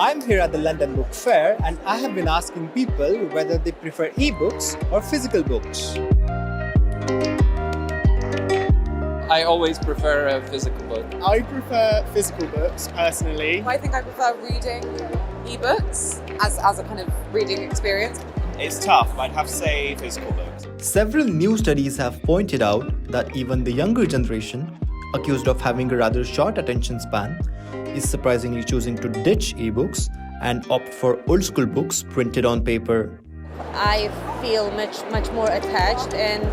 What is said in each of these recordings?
I'm here at the London Book Fair and I have been asking people whether they prefer ebooks or physical books. I always prefer a physical book. I prefer physical books personally. I think I prefer reading ebooks as a kind of reading experience. It's tough, but I'd have to say physical books. Several new studies have pointed out that even the younger generation, accused of having a rather short attention span, is surprisingly choosing to ditch ebooks and opt for old school books printed on paper. I feel much more attached and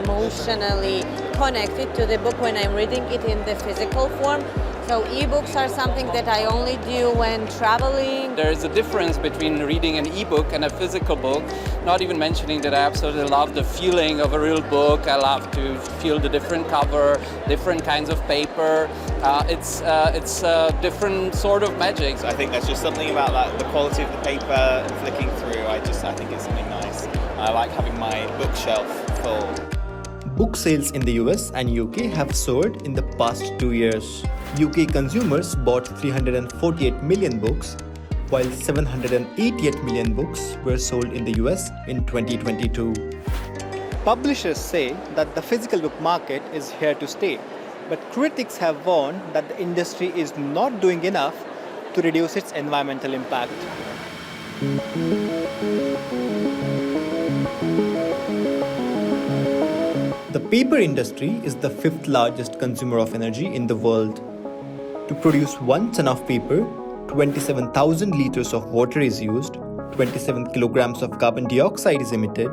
emotionally connected to the book when I'm reading it in the physical form. So ebooks are something that I only do when traveling. There is a difference between reading an ebook and a physical book, not even mentioning that I absolutely love the feeling of a real book. I love to feel the different cover, different kinds of paper. It's a different sort of magic. I think there's just something about that, the quality of the paper and flicking through. I think it's something nice. I like having my bookshelf full. Book sales in the US and UK have soared in the past 2 years. UK consumers bought 348 million books, while 788 million books were sold in the US in 2022. Publishers say that the physical book market is here to stay, but critics have warned that the industry is not doing enough to reduce its environmental impact. The paper industry is the fifth largest consumer of energy in the world. To produce 1 ton of paper, 27,000 liters of water is used, 27 kilograms of carbon dioxide is emitted,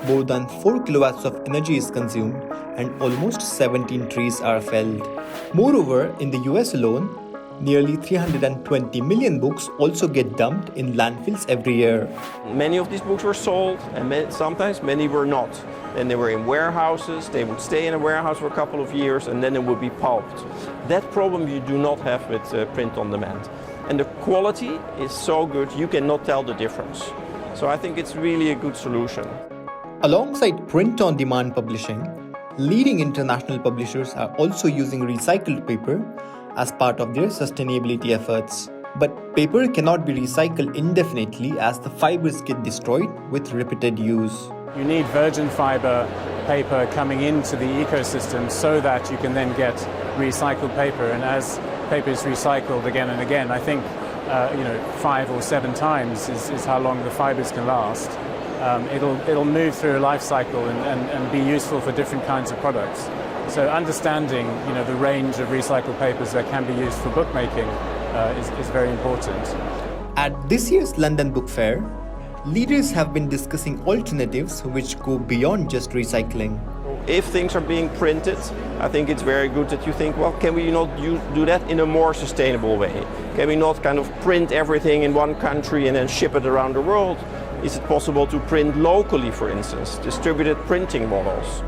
more than 4 kilowatts of energy is consumed, and almost 17 trees are felled. Moreover, in the US alone, nearly 320 million books also get dumped in landfills every year. Many of these books were sold, and sometimes many were not. And they were in warehouses, they would stay in a warehouse for a couple of years, and then it would be pulped. That problem you do not have with print on demand. And the quality is so good, you cannot tell the difference. So I think it's really a good solution. Alongside print-on-demand publishing, leading international publishers are also using recycled paper as part of their sustainability efforts. But paper cannot be recycled indefinitely as the fibers get destroyed with repeated use. You need virgin fiber paper coming into the ecosystem so that you can then get recycled paper. And as paper is recycled again and again, I think 5 or 7 times is how long the fibers can last. It'll move through a life cycle and be useful for different kinds of products. So understanding the range of recycled papers that can be used for bookmaking is very important. At this year's London Book Fair, leaders have been discussing alternatives which go beyond just recycling. If things are being printed, I think it's very good that you think, well, can we not do that in a more sustainable way? Can we not kind of print everything in one country and then ship it around the world? Is it possible to print locally, for instance, distributed printing models?